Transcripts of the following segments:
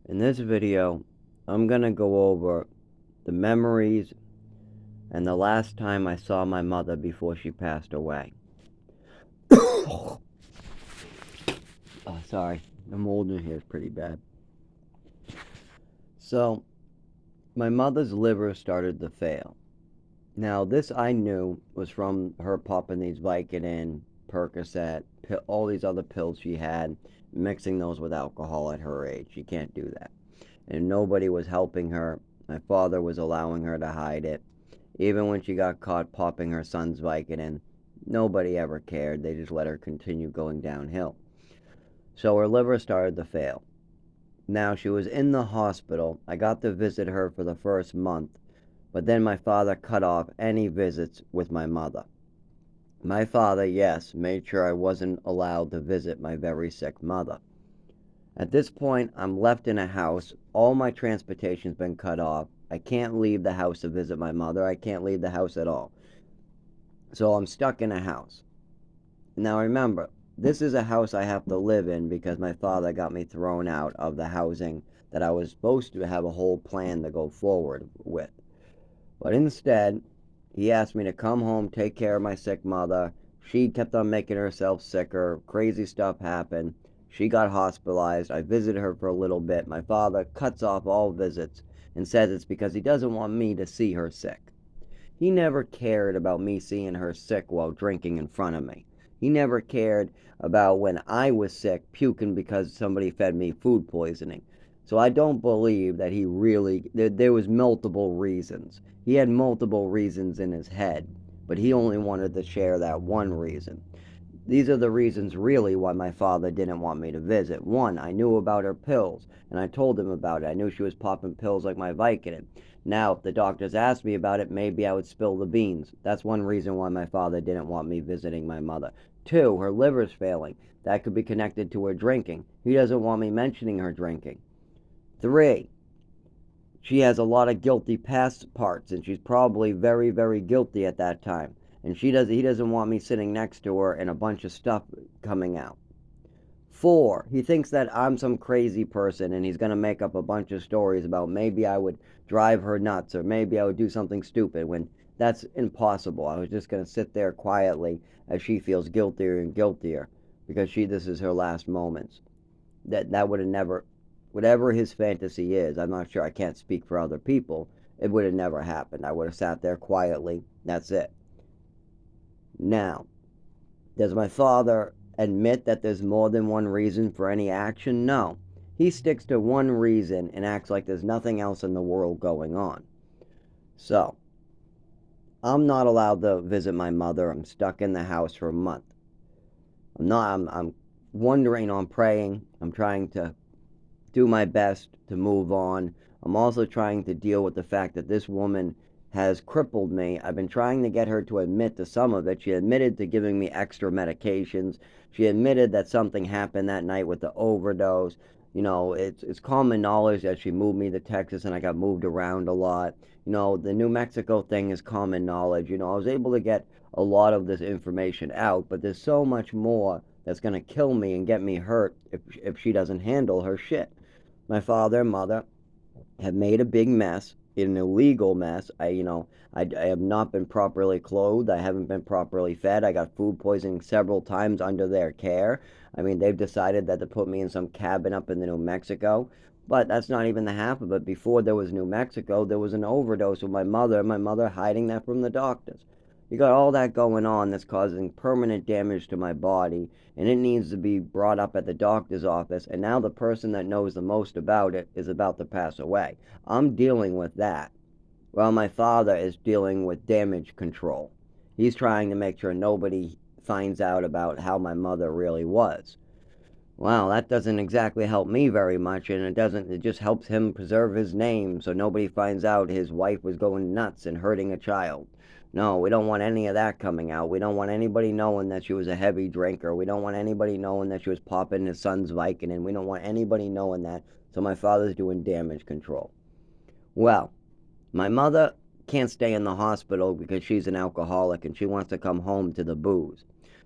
In this video, I'm gonna go over the memories and the last time I saw my mother before she passed away. Oh, sorry, the mold in here is pretty bad. So, my mother's liver started to fail. Now, this I knew was from her popping these Vicodin, Percocet, all these other pills she had, mixing those with alcohol at her age. She can't do that. And nobody was helping her. My father was allowing her to hide it. Even when she got caught popping her son's Vicodin, nobody ever cared. They just let her continue going downhill. So her liver started to fail. Now she was in the hospital. I got to visit her for the first month, but then my father cut off any visits with my mother. My father, yes, made sure I wasn't allowed to visit my very sick mother. At this point, I'm left in a house. All my transportation's been cut off. I can't leave the house to visit my mother. I can't leave the house at all. So I'm stuck in a house. Now remember, this is a house I have to live in because my father got me thrown out of the housing that I was supposed to have a whole plan to go forward with. But instead, he asked me to come home, take care of my sick mother. She kept on making herself sicker. Crazy stuff happened. She got hospitalized. I visited her for a little bit. My father cuts off all visits and says it's because he doesn't want me to see her sick. He never cared about me seeing her sick while drinking in front of me. He never cared about when I was sick, puking because somebody fed me food poisoning. So I don't believe that he really, there was multiple reasons. He had multiple reasons in his head, but he only wanted to share that one reason. These are the reasons really why my father didn't want me to visit. One, I knew about her pills, and I told him about it. I knew she was popping pills like my Vicodin. Now, if the doctors asked me about it, maybe I would spill the beans. That's one reason why my father didn't want me visiting my mother. Two, her liver's failing. That could be connected to her drinking. He doesn't want me mentioning her drinking. Three, she has a lot of guilty past parts, and she's probably very, very guilty at that time. And he doesn't want me sitting next to her and a bunch of stuff coming out. Four, he thinks that I'm some crazy person and he's going to make up a bunch of stories about maybe I would drive her nuts or maybe I would do something stupid when that's impossible. I was just going to sit there quietly as she feels guiltier and guiltier because this is her last moments. That would have never, whatever his fantasy is, I'm not sure, I can't speak for other people, it would have never happened. I would have sat there quietly. That's it. Now, does my father admit that there's more than one reason for any action? No. He sticks to one reason and acts like there's nothing else in the world going on. So, I'm not allowed to visit my mother. I'm stuck in the house for a month. I'm wondering, I'm praying. I'm trying to do my best to move on. I'm also trying to deal with the fact that this woman has crippled me. I've been trying to get her to admit to some of it. She admitted to giving me extra medications. She admitted that something happened that night with the overdose. It's common knowledge that she moved me to Texas and I got moved around a lot. The New Mexico thing is common knowledge. I was able to get a lot of this information out, but there's so much more that's going to kill me and get me hurt if she doesn't handle her shit. My father and mother have made a big mess, an illegal mess. I have not been properly clothed. I haven't been properly fed. I got food poisoning several times under their care. I mean, they've decided that to put me in some cabin up in the New Mexico. But that's not even the half of it. Before there was New Mexico, there was an overdose with my mother hiding that from the doctors. You got all that going on that's causing permanent damage to my body, and it needs to be brought up at the doctor's office. And now the person that knows the most about it is about to pass away. I'm dealing with that, while my father is dealing with damage control. He's trying to make sure nobody finds out about how my mother really was. Well, that doesn't exactly help me very much, and it just helps him preserve his name so nobody finds out his wife was going nuts and hurting a child. No, we don't want any of that coming out. We don't want anybody knowing that she was a heavy drinker. We don't want anybody knowing that she was popping his son's Vicodin. We don't want anybody knowing that, so my father's doing damage control. Well, my mother can't stay in the hospital because she's an alcoholic and she wants to come home to the booze.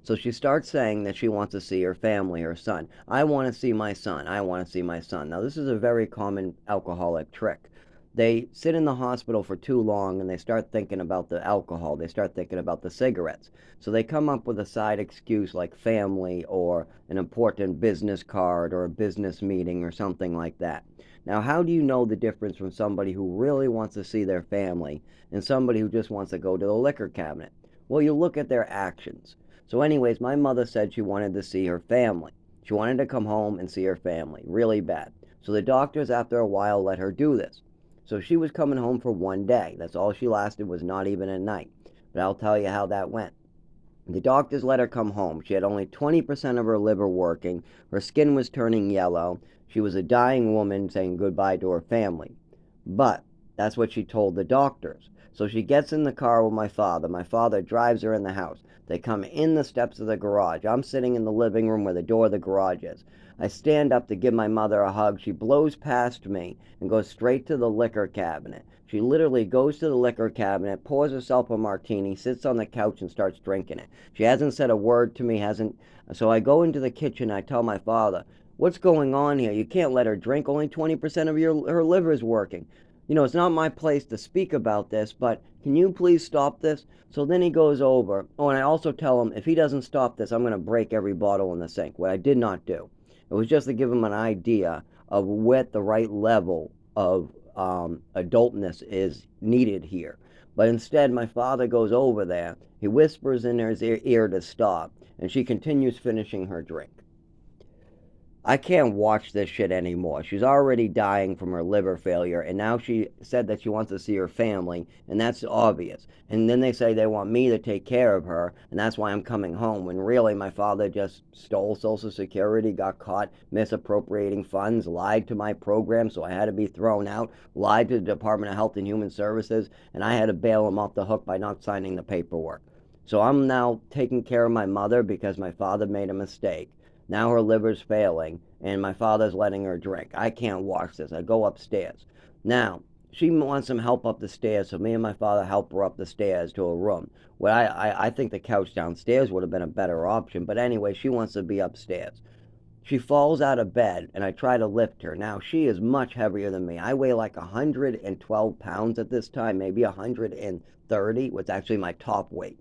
So she starts saying that she wants to see her family, her son. I want to see my son. I want to see my son. Now, this is a very common alcoholic trick. They sit in the hospital for too long and they start thinking about the alcohol. They start thinking about the cigarettes. So they come up with a side excuse like family or an important business card or a business meeting or something like that. Now, how do you know the difference from somebody who really wants to see their family and somebody who just wants to go to the liquor cabinet? Well, you look at their actions. So anyways, my mother said she wanted to see her family. She wanted to come home and see her family, really bad. So the doctors, after a while, let her do this. So she was coming home for one day. That's all she lasted, was not even a night. But I'll tell you how that went. The doctors let her come home. She had only 20% of her liver working. Her skin was turning yellow. She was a dying woman saying goodbye to her family. But that's what she told the doctors. So she gets in the car with my father. My father drives her in the house. They come in the steps of the garage. I'm sitting in the living room where the door of the garage is. I stand up to give my mother a hug. She blows past me and goes straight to the liquor cabinet. She literally goes to the liquor cabinet, pours herself a martini, sits on the couch and starts drinking it. She hasn't said a word to me, hasn't. So I go into the kitchen. I tell my father, "What's going on here? You can't let her drink. Only 20% of her liver is working. You know, it's not my place to speak about this, but can you please stop this?" So then he goes over. Oh, and I also tell him, if he doesn't stop this, I'm going to break every bottle in the sink, what I did not do. It was just to give him an idea of what the right level of adultness is needed here. But instead, my father goes over there. He whispers in her ear to stop, and she continues finishing her drink. I can't watch this shit anymore. She's already dying from her liver failure, and now she said that she wants to see her family, and that's obvious. And then they say they want me to take care of her, and that's why I'm coming home. When really my father just stole Social Security, got caught misappropriating funds, lied to my program, so I had to be thrown out, lied to the Department of Health and Human Services, and I had to bail him off the hook by not signing the paperwork. So I'm now taking care of my mother because my father made a mistake. Now her liver's failing, and my father's letting her drink. I can't watch this. I go upstairs. Now, she wants some help up the stairs, so me and my father help her up the stairs to a room. Well, I think the couch downstairs would have been a better option, but anyway, she wants to be upstairs. She falls out of bed, and I try to lift her. Now, she is much heavier than me. I weigh like 112 pounds at this time, maybe 130, was actually my top weight.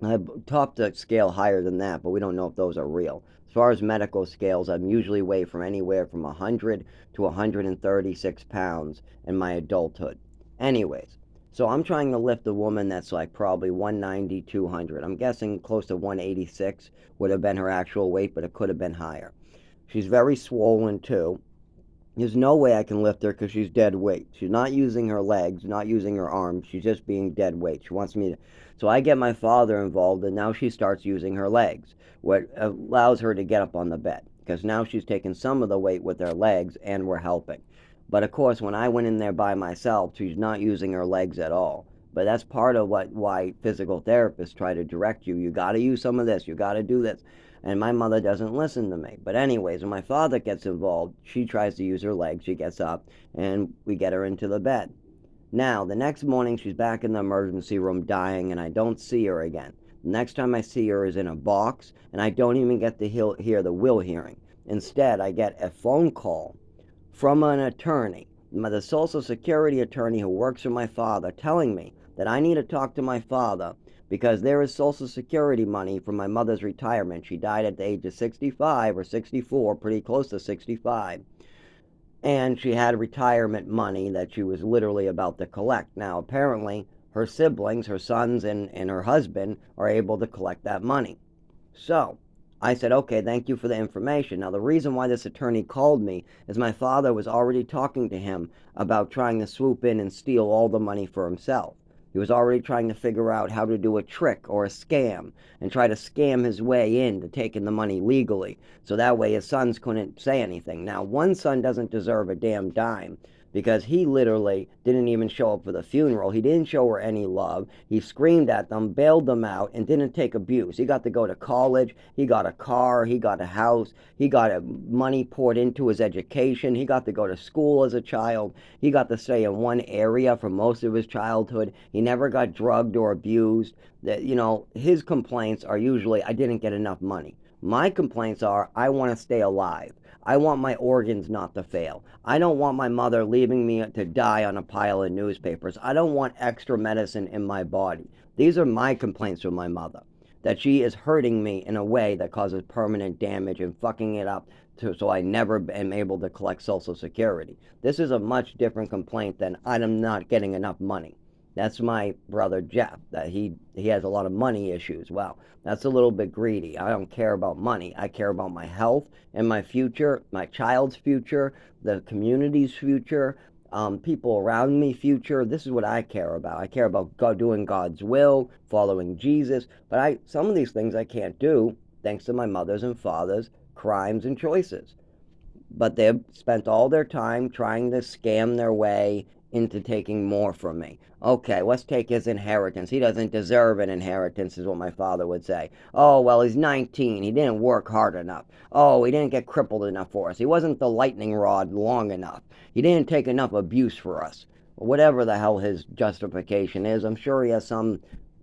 I've topped a scale higher than that, but we don't know if those are real. As far as medical scales, I'm usually weigh from anywhere from 100 to 136 pounds in my adulthood. Anyways, so I'm trying to lift a woman that's like probably 190, 200. I'm guessing close to 186 would have been her actual weight, but it could have been higher. She's very swollen too. There's no way I can lift her because she's dead weight. She's not using her legs, not using her arms. She's just being dead weight. She wants me to. So I get my father involved, and now she starts using her legs, what allows her to get up on the bed. Because now she's taking some of the weight with her legs, and we're helping. But of course, when I went in there by myself, she's not using her legs at all. But that's part of why physical therapists try to direct you. You got to use some of this. You got to do this. And my mother doesn't listen to me. But anyways, when my father gets involved, she tries to use her legs. She gets up, and we get her into the bed. Now, the next morning, she's back in the emergency room dying, and I don't see her again. The next time I see her is in a box, and I don't even get to hear the will hearing. Instead, I get a phone call from an attorney, the Social Security attorney who works for my father, telling me that I need to talk to my father because there is Social Security money from my mother's retirement. She died at the age of 65 or 64, pretty close to 65. And she had retirement money that she was literally about to collect. Now, apparently, her siblings, her sons, and her husband are able to collect that money. So, I said, okay, thank you for the information. Now, the reason why this attorney called me is my father was already talking to him about trying to swoop in and steal all the money for himself. He was already trying to figure out how to do a trick or a scam and try to scam his way into taking the money legally. So that way his sons couldn't say anything. Now, one son doesn't deserve a damn dime. because he literally didn't even show up for the funeral. He didn't show her any love. He screamed at them, bailed them out, and didn't take abuse. He got to go to college. He got a car. He got a house. He got money poured into his education. He got to go to school as a child. He got to stay in one area for most of his childhood. He never got drugged or abused. His complaints are usually, I didn't get enough money. My complaints are, I want to stay alive. I want my organs not to fail. I don't want my mother leaving me to die on a pile of newspapers. I don't want extra medicine in my body. These are my complaints with my mother. That she is hurting me in a way that causes permanent damage and fucking it up so I never am able to collect Social Security. This is a much different complaint than I'm not getting enough money. That's my brother Jeff, that he has a lot of money issues. Well, that's a little bit greedy. I don't care about money. I care about my health and my future, my child's future, the community's future, people around me future. This is what I care about. I care about doing God's will, following Jesus. But some of these things I can't do thanks to my mother's and father's crimes and choices. But they've spent all their time trying to scam their way into taking more from me. Okay, let's take his inheritance. He doesn't deserve an inheritance, is what my father would say. Oh, well, he's 19. He didn't work hard enough. Oh, he didn't get crippled enough for us. He wasn't the lightning rod long enough. He didn't take enough abuse for us. Whatever the hell his justification is, I'm sure he has some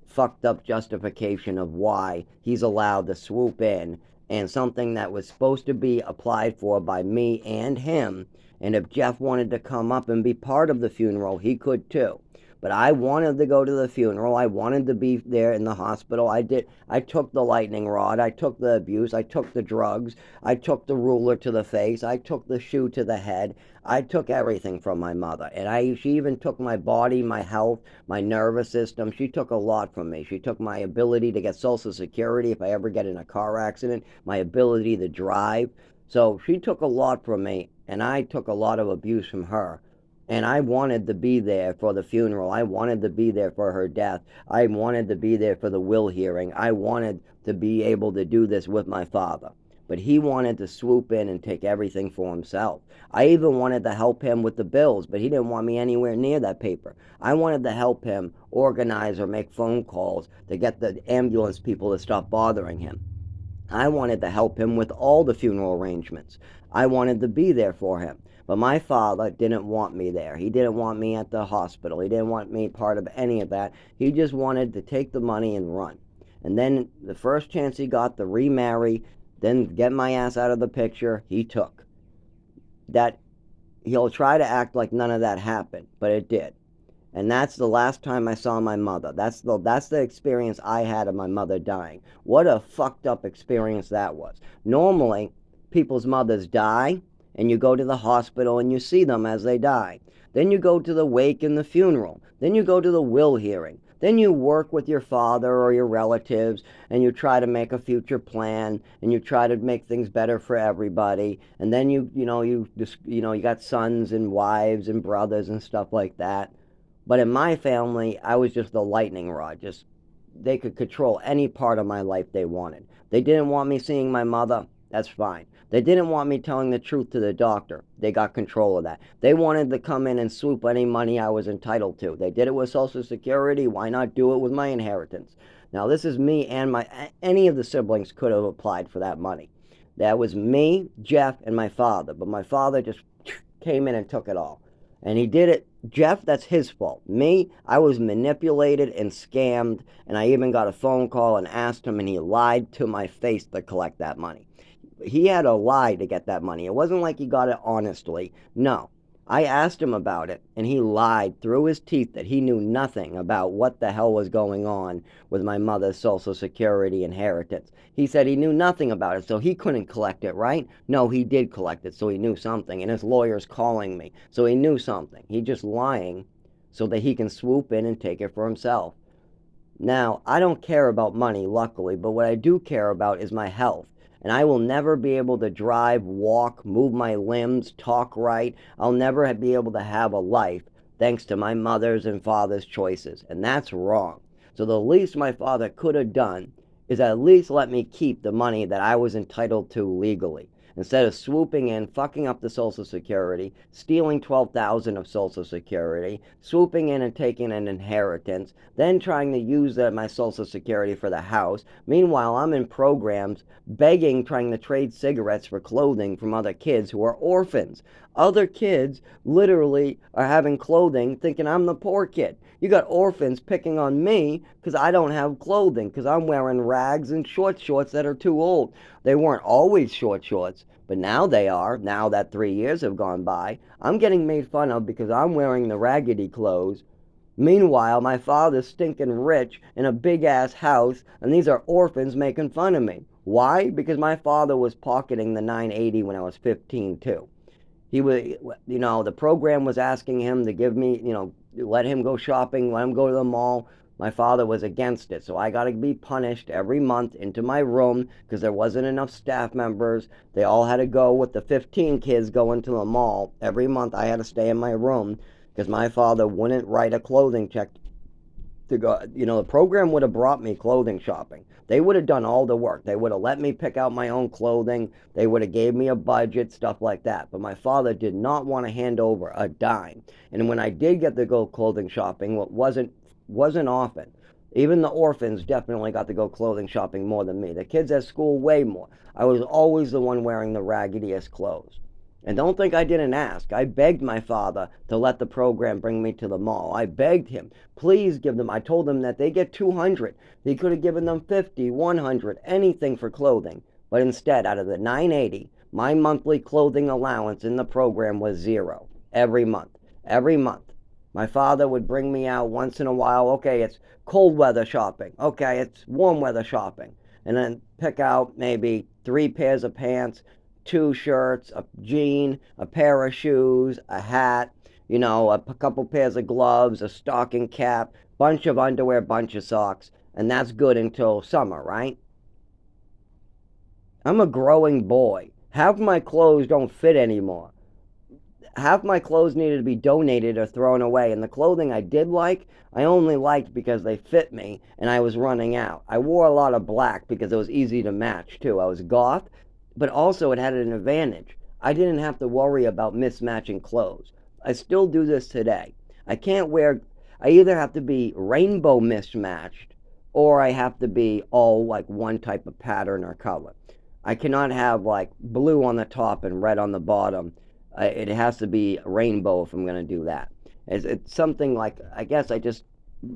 fucked up justification of why he's allowed to swoop in, and something that was supposed to be applied for by me and him. And if Jeff wanted to come up and be part of the funeral, he could too. But I wanted to go to the funeral. I wanted to be there in the hospital. I did. I took the lightning rod. I took the abuse. I took the drugs. I took the ruler to the face. I took the shoe to the head. I took everything from my mother. And she even took my body, my health, my nervous system. She took a lot from me. She took my ability to get Social Security if I ever get in a car accident, my ability to drive. So she took a lot from me, and I took a lot of abuse from her. And I wanted to be there for the funeral. I wanted to be there for her death. I wanted to be there for the will hearing. I wanted to be able to do this with my father. But he wanted to swoop in and take everything for himself. I even wanted to help him with the bills, but he didn't want me anywhere near that paper. I wanted to help him organize or make phone calls to get the ambulance people to stop bothering him. I wanted to help him with all the funeral arrangements. I wanted to be there for him. But my father didn't want me there. He didn't want me at the hospital. He didn't want me part of any of that. He just wanted to take the money and run. And then the first chance he got to remarry, then get my ass out of the picture, he took. That he'll try to act like none of that happened, but it did. And that's the last time I saw my mother. That's the experience I had of my mother dying. What a fucked up experience that was. Normally, people's mothers die, and you go to the hospital and you see them as they die. Then you go to the wake and the funeral. Then you go to the will hearing. Then you work with your father or your relatives, and you try to make a future plan, and you try to make things better for everybody. And then you got sons and wives and brothers and stuff like that. But in my family, I was just the lightning rod. Just they could control any part of my life they wanted. They didn't want me seeing my mother. That's fine. They didn't want me telling the truth to the doctor. They got control of that. They wanted to come in and swoop any money I was entitled to. They did it with Social Security. Why not do it with my inheritance? Now, this is me and any of the siblings could have applied for that money. That was me, Jeff, and my father. But my father just came in and took it all. And he did it. Jeff, that's his fault. Me, I was manipulated and scammed. And I even got a phone call and asked him, and he lied to my face to collect that money. He had to lie to get that money. It wasn't like he got it honestly. No. I asked him about it, and he lied through his teeth that he knew nothing about what the hell was going on with my mother's Social Security inheritance. He said he knew nothing about it, so he couldn't collect it, right? No, he did collect it, so he knew something, and his lawyer's calling me, so he knew something. He's just lying so that he can swoop in and take it for himself. Now, I don't care about money, luckily, but what I do care about is my health. And I will never be able to drive, walk, move my limbs, talk right. I'll never be able to have a life thanks to my mother's and father's choices. And that's wrong. So the least my father could have done is at least let me keep the money that I was entitled to legally. instead of swooping in, fucking up the Social Security, stealing $12,000 of Social Security, swooping in and taking an inheritance, then trying to use my Social Security for the house. Meanwhile, I'm in programs begging, trying to trade cigarettes for clothing from other kids who are orphans. Other kids literally are having clothing thinking I'm the poor kid. You got orphans picking on me because I don't have clothing, because I'm wearing rags and short shorts that are too old. They weren't always short shorts, but now they are. Now that 3 years have gone by, I'm getting made fun of because I'm wearing the raggedy clothes. Meanwhile, my father's stinking rich in a big ass house, and these are orphans making fun of me. Why? Because my father was pocketing the 980 when I was 15 too. He was, the program was asking him to give me, let him go shopping, let him go to the mall. My father was against it, so I got to be punished every month into my room because there wasn't enough staff members. They all had to go with the 15 kids going to the mall. Every month I had to stay in my room because my father wouldn't write a clothing check to go. The program would have brought me clothing shopping. They would have done all the work. They would have let me pick out my own clothing. They would have gave me a budget, stuff like that. But my father did not want to hand over a dime. And when I did get to go clothing shopping, what wasn't often. Even the orphans definitely got to go clothing shopping more than me. The kids at school way more. I was always the one wearing the raggediest clothes. And don't think I didn't ask. I begged my father to let the program bring me to the mall. I begged him, please give them. I told them that they get 200. He could have given them 50, 100, anything for clothing. But instead, out of the 980, my monthly clothing allowance in the program was zero every month. Every month. My father would bring me out once in a while. Okay, it's cold weather shopping. Okay, it's warm weather shopping. And then pick out maybe 3 pairs of pants, 2 shirts, a jean, a pair of shoes, a hat, a couple pairs of gloves, a stocking cap, bunch of underwear, bunch of socks, and that's good until summer, right? I'm a growing boy. Half my clothes don't fit anymore. Half my clothes needed to be donated or thrown away, and the clothing I did like, I only liked because they fit me and I was running out. I wore a lot of black because it was easy to match too. I was goth, but also it had an advantage. I didn't have to worry about mismatching clothes. I still do this today. I either have to be rainbow mismatched or I have to be all like one type of pattern or color. I cannot have like blue on the top and red on the bottom. It has to be rainbow if I'm going to do that. It's something like, I guess I just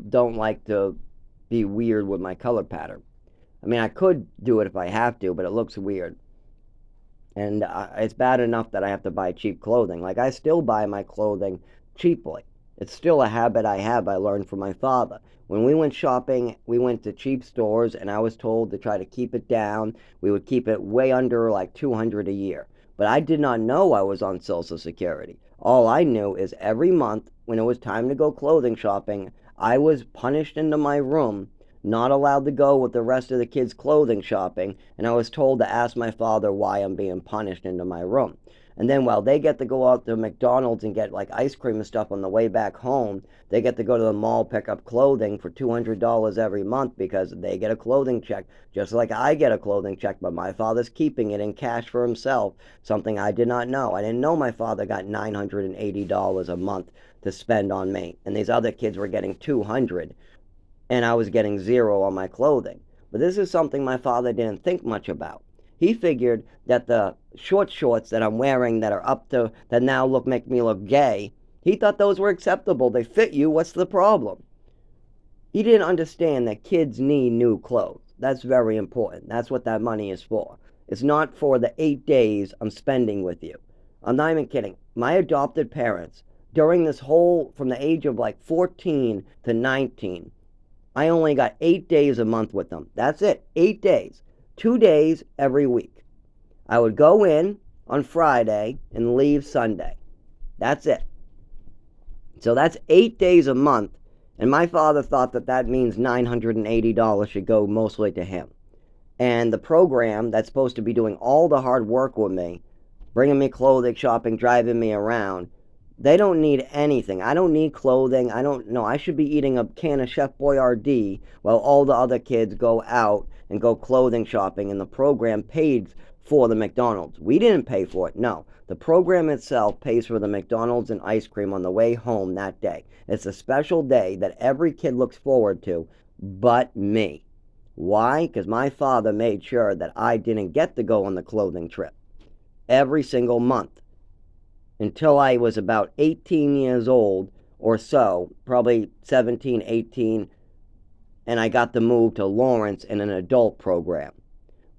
don't like to be weird with my color pattern. I mean, I could do it if I have to, but it looks weird. And it's bad enough that I have to buy cheap clothing. Like, I still buy my clothing cheaply. It's still a habit I have. I learned from my father. When we went shopping, we went to cheap stores, and I was told to try to keep it down. We would keep it way under like 200 a year. But I did not know I was on Social Security. All I knew is every month, when it was time to go clothing shopping, I was punished into my room, not allowed to go with the rest of the kids clothing shopping, and I was told to ask my father why I'm being punished into my room. And then while they get to go out to McDonald's and get like ice cream and stuff on the way back home, they get to go to the mall, pick up clothing for $200 every month because they get a clothing check, just like I get a clothing check, but my father's keeping it in cash for himself, something I did not know. I didn't know my father got $980 a month to spend on me, and these other kids were getting 200, and I was getting zero on my clothing. But this is something my father didn't think much about. He figured that the short shorts that I'm wearing that are up to, that now make me look gay, he thought those were acceptable. They fit you. What's the problem? He didn't understand that kids need new clothes. That's very important. That's what that money is for. It's not for the 8 days I'm spending with you. I'm not even kidding. My adopted parents, during this whole, from the age of like 14 to 19, I only got 8 days a month with them. That's it. 8 days. 2 days every week. I would go in on Friday and leave Sunday. That's it. So that's 8 days a month, and my father thought that means $980 should go mostly to him. And the program that's supposed to be doing all the hard work with me, bringing me clothing, shopping, driving me around, they don't need anything. I don't need clothing. I don't know. I should be eating a can of Chef Boyardee while all the other kids go out and go clothing shopping, and the program paid for the McDonald's. We didn't pay for it, no. The program itself pays for the McDonald's and ice cream on the way home that day. It's a special day that every kid looks forward to, but me. Why? Because my father made sure that I didn't get to go on the clothing trip every single month until I was about 18 years old or so, probably 17, 18, and I got to move to Lawrence in an adult program.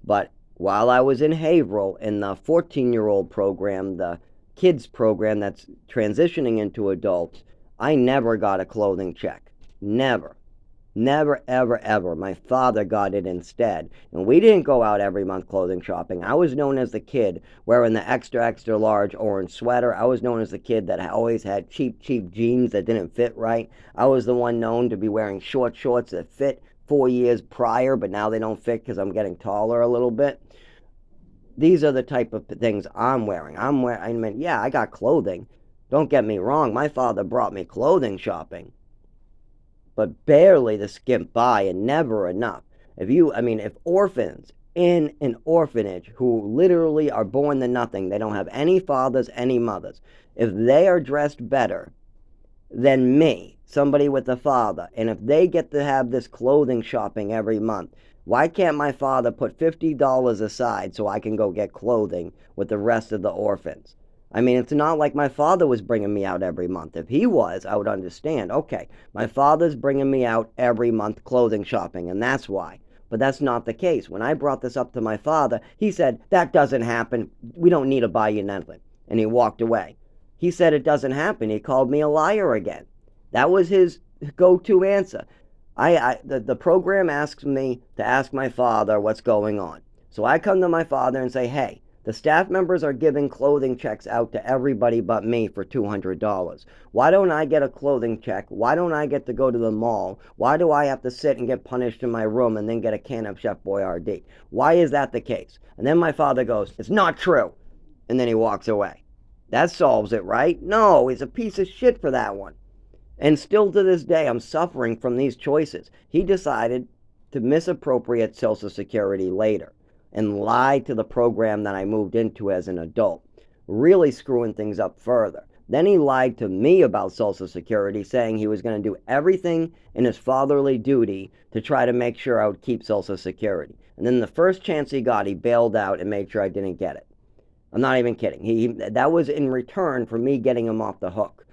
But while I was in Haverhill in the 14-year-old program, the kids program that's transitioning into adults, I never got a clothing check. Never. Never, ever, ever. My father got it instead. And we didn't go out every month clothing shopping. I was known as the kid wearing the extra, extra large orange sweater. I was known as the kid that always had cheap, cheap jeans that didn't fit right. I was the one known to be wearing short shorts that fit 4 years prior, but now they don't fit because I'm getting taller a little bit. These are the type of things I'm wearing. I mean, yeah, I got clothing. Don't get me wrong. My father brought me clothing shopping, but barely to skimp by and never enough. If orphans in an orphanage who literally are born to nothing, they don't have any fathers, any mothers, if they are dressed better than me, somebody with a father, and if they get to have this clothing shopping every month, why can't my father put $50 aside so I can go get clothing with the rest of the orphans? I mean, it's not like my father was bringing me out every month. If he was, I would understand. Okay, my father's bringing me out every month clothing shopping, and that's why. But that's not the case. When I brought this up to my father, he said, that doesn't happen. We don't need to buy you nothing. And he walked away. He said it doesn't happen. He called me a liar again. That was his go-to answer. The program asks me to ask my father what's going on. So I come to my father and say, hey, the staff members are giving clothing checks out to everybody but me for $200. Why don't I get a clothing check? Why don't I get to go to the mall? Why do I have to sit and get punished in my room and then get a can of Chef Boyardee? Why is that the case? And then my father goes, it's not true. And then he walks away. That solves it, right? No, he's a piece of shit for that one. And still to this day, I'm suffering from these choices. He decided to misappropriate Social Security later and lie to the program that I moved into as an adult, really screwing things up further. Then he lied to me about Social Security, saying he was going to do everything in his fatherly duty to try to make sure I would keep Social Security. And then the first chance he got, he bailed out and made sure I didn't get it. I'm not even kidding. That was in return for me getting him off the hook.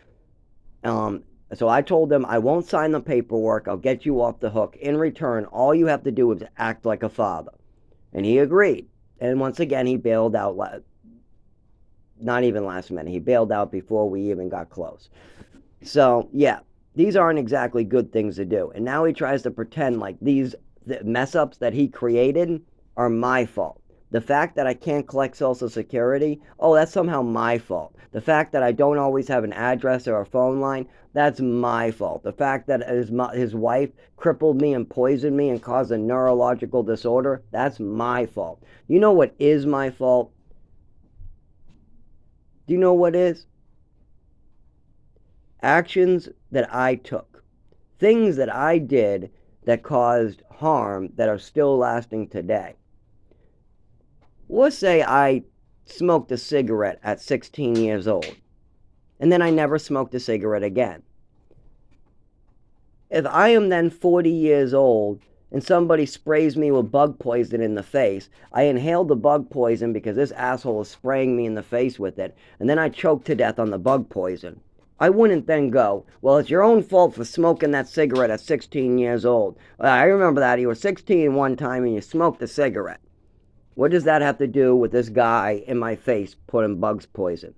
So I told him, I won't sign the paperwork. I'll get you off the hook. In return, all you have to do is act like a father. And he agreed. And once again, he bailed out, not even last minute. He bailed out before we even got close. So, yeah, these aren't exactly good things to do. And now he tries to pretend like these mess-ups that he created are my fault. The fact that I can't collect Social Security, oh, that's somehow my fault. The fact that I don't always have an address or a phone line, that's my fault. The fact that his wife crippled me and poisoned me and caused a neurological disorder, that's my fault. You know what is my fault? Do you know what is? Actions that I took. Things that I did that caused harm that are still lasting today. Let's say I smoked a cigarette at 16 years old, and then I never smoked a cigarette again. If I am then 40 years old and somebody sprays me with bug poison in the face, I inhaled the bug poison because this asshole is spraying me in the face with it, and then I choked to death on the bug poison. I wouldn't then go, well, it's your own fault for smoking that cigarette at 16 years old. I remember that. You were 16 one time and you smoked a cigarette. What does that have to do with this guy in my face putting bugs poison?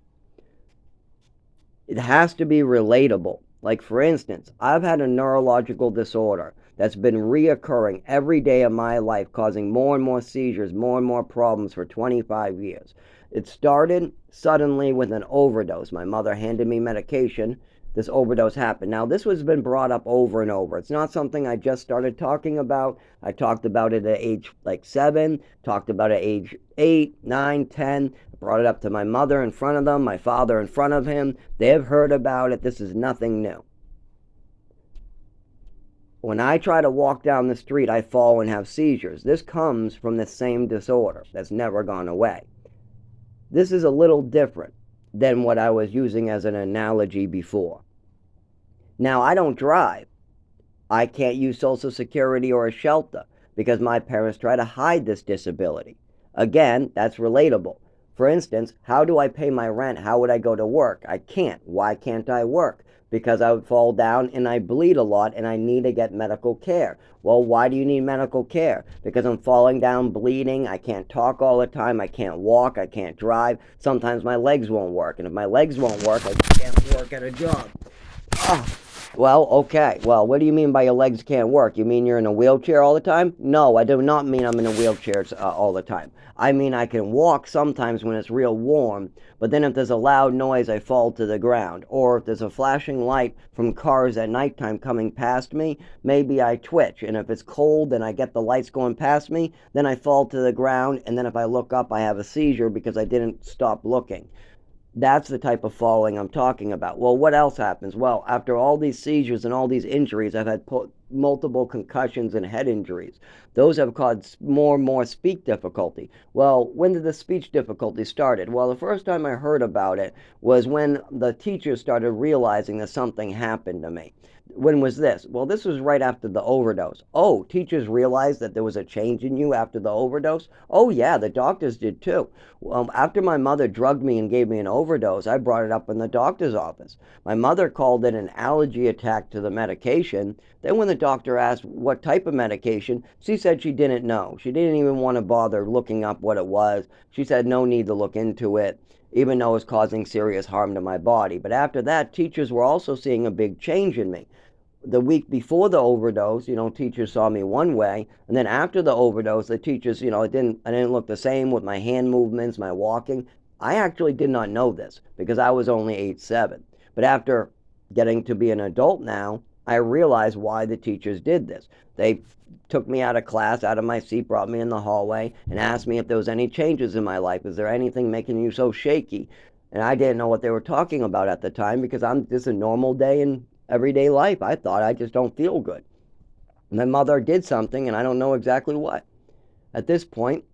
It has to be relatable. Like, for instance, I've had a neurological disorder that's been reoccurring every day of my life, causing more and more seizures, more and more problems for 25 years. It started suddenly with an overdose. My mother handed me medication. This overdose happened. Now, this has been brought up over and over. It's not something I just started talking about. I talked about it at age 7, talked about it at age 8, 9, 10. I brought it up to my mother in front of them, my father in front of him. They've heard about it. This is nothing new. When I try to walk down the street, I fall and have seizures. This comes from the same disorder that's never gone away. This is a little different than what I was using as an analogy before. Now, I don't drive. I can't use Social Security or a shelter because my parents try to hide this disability. Again, that's relatable. For instance, how do I pay my rent? How would I go to work? I can't. Why can't I work? Because I would fall down and I bleed a lot and I need to get medical care. Well, why do you need medical care? Because I'm falling down, bleeding. I can't talk all the time. I can't walk. I can't drive. Sometimes my legs won't work. And if my legs won't work, I can't work at a job. Oh, well, okay. Well, what do you mean by your legs can't work? You mean you're in a wheelchair all the time? No, I do not mean I'm in a wheelchair all the time. I mean I can walk sometimes when it's real warm, but then if there's a loud noise, I fall to the ground. Or if there's a flashing light from cars at nighttime coming past me, maybe I twitch. And if it's cold and I get the lights going past me, then I fall to the ground. And then if I look up, I have a seizure because I didn't stop looking. That's the type of falling I'm talking about. Well, what else happens? Well, after all these seizures and all these injuries, I've had multiple concussions and head injuries. Those have caused more and more speech difficulty. Well, when did the speech difficulty started? Well, the first time I heard about it was when the teachers started realizing that something happened to me. When was this? Well, this was right after the overdose. Oh, teachers realized that there was a change in you after the overdose? Oh, yeah, the doctors did too. After my mother drugged me and gave me an overdose, I brought it up in the doctor's office. My mother called it an allergy attack to the medication. Then when the doctor asked what type of medication, she said she didn't know. She didn't even want to bother looking up what it was. She said no need to look into it, even though it was causing serious harm to my body. But after that, teachers were also seeing a big change in me. The week before the overdose, teachers saw me one way, and then after the overdose, the teachers, I didn't look the same with my hand movements, my walking. I actually did not know this because I was only 8'7". But after getting to be an adult now, I realized why the teachers did this. They took me out of class, out of my seat, brought me in the hallway, and asked me if there was any changes in my life. Is there anything making you so shaky? And I didn't know what they were talking about at the time because I'm just a normal day in everyday life. I thought I just don't feel good. My mother did something and I don't know exactly what. At this point,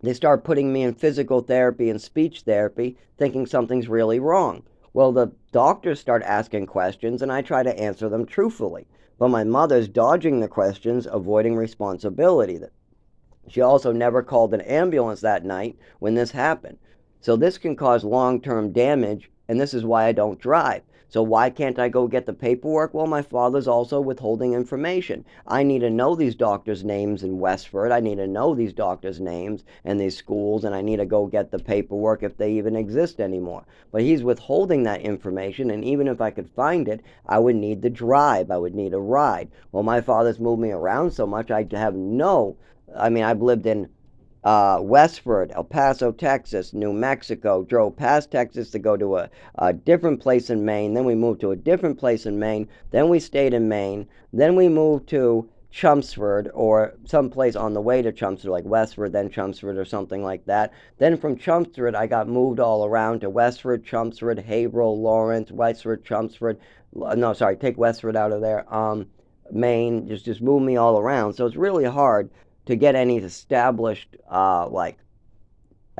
they start putting me in physical therapy and speech therapy, thinking something's really wrong. Well, the doctors start asking questions and I try to answer them truthfully. But my mother's dodging the questions, avoiding responsibility. She also never called an ambulance that night when this happened. So this can cause long-term damage, and this is why I don't drive. So why can't I go get the paperwork? Well, my father's also withholding information. I need to know these doctors' names in Westford. I need to know these doctors' names and these schools, and I need to go get the paperwork if they even exist anymore. But he's withholding that information, and even if I could find it, I would need to drive. I would need a ride. Well, my father's moved me around so much, I've lived in Westford, El Paso, Texas, New Mexico, drove past Texas to go to a different place in Maine. Then we moved to a different place in Maine. Then we stayed in Maine. Then we moved to Chelmsford or someplace on the way to Chelmsford, like Westford, then Chelmsford or something like that. Then from Chelmsford, I got moved all around to Westford, Chelmsford, Haverhill, Lawrence, Westford, Chelmsford. No, sorry, take Westford out of there. Maine, just move me all around. So it's really hard to get any established, I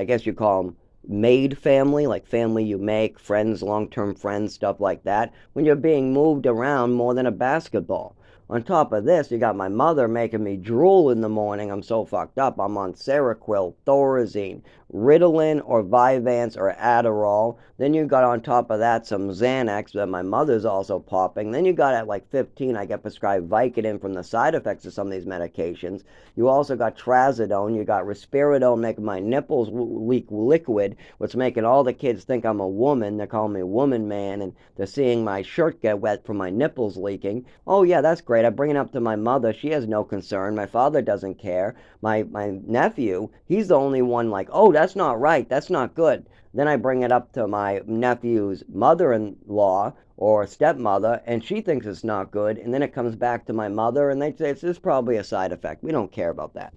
guess you call them made family, like family you make, friends, long-term friends, stuff like that, when you're being moved around more than a basketball. On top of this, you got my mother making me drool in the morning. I'm so fucked up. I'm on Seroquel, Thorazine, Ritalin or Vyvanse or Adderall. Then you got on top of that some Xanax that my mother's also popping. Then you got at like 15, I get prescribed Vicodin from the side effects of some of these medications. You also got Trazodone. You got Risperidone making my nipples leak liquid, what's making all the kids think I'm a woman. They're calling me woman man, and they're seeing my shirt get wet from my nipples leaking. Oh yeah, that's great. I bring it up to my mother. She has no concern. My father doesn't care. My nephew, he's the only one like, oh, that's not right. That's not good. Then I bring it up to my nephew's mother-in-law or stepmother, and she thinks it's not good. And then it comes back to my mother, and they say it's probably a side effect. We don't care about that.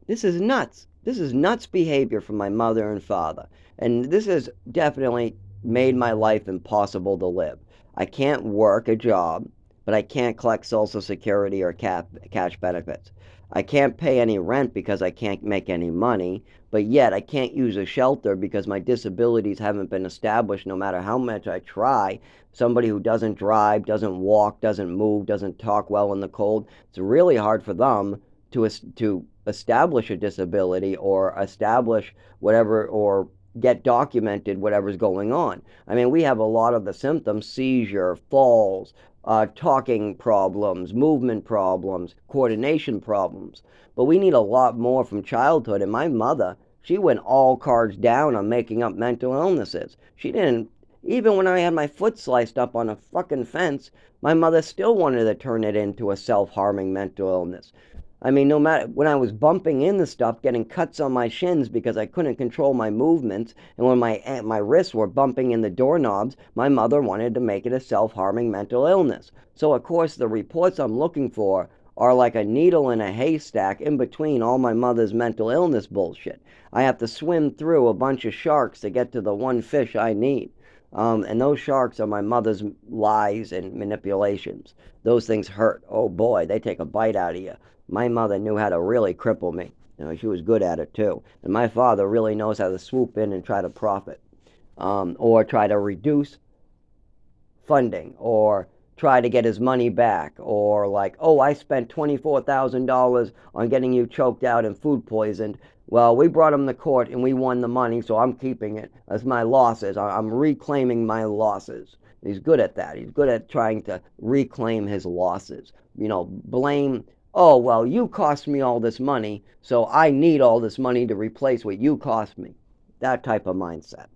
This is nuts. This is nuts behavior from my mother and father. And this has definitely made my life impossible to live. I can't work a job. but I can't collect Social Security or cash benefits. I can't pay any rent because I can't make any money, but yet I can't use a shelter because my disabilities haven't been established no matter how much I try. Somebody who doesn't drive, doesn't walk, doesn't move, doesn't talk well in the cold, it's really hard for them to establish a disability or establish whatever or get documented whatever's going on. I mean, we have a lot of the symptoms: seizure, falls, talking problems, movement problems, coordination problems. But we need a lot more from childhood. And my mother, she went all cards down on making up mental illnesses. She didn't, even when I had my foot sliced up on a fucking fence, my mother still wanted to turn it into a self harming mental illness. I mean, no matter when I was bumping into stuff, getting cuts on my shins because I couldn't control my movements, and when my wrists were bumping in the doorknobs, my mother wanted to make it a self-harming mental illness. So of course the reports I'm looking for are like a needle in a haystack in between all my mother's mental illness bullshit. I have to swim through a bunch of sharks to get to the one fish I need. And those sharks are my mother's lies and manipulations. Those things hurt. Oh boy, they take a bite out of you. My mother knew how to really cripple me. You know, she was good at it too. And my father really knows how to swoop in and try to profit, or try to reduce funding, or try to get his money back, or like, oh, I spent $24,000 on getting you choked out and food poisoned. Well, we brought him to court and we won the money, so I'm keeping it as my losses. I'm reclaiming my losses. He's good at that. He's good at trying to reclaim his losses. You know, blame, oh, well, you cost me all this money, so I need all this money to replace what you cost me. That type of mindset.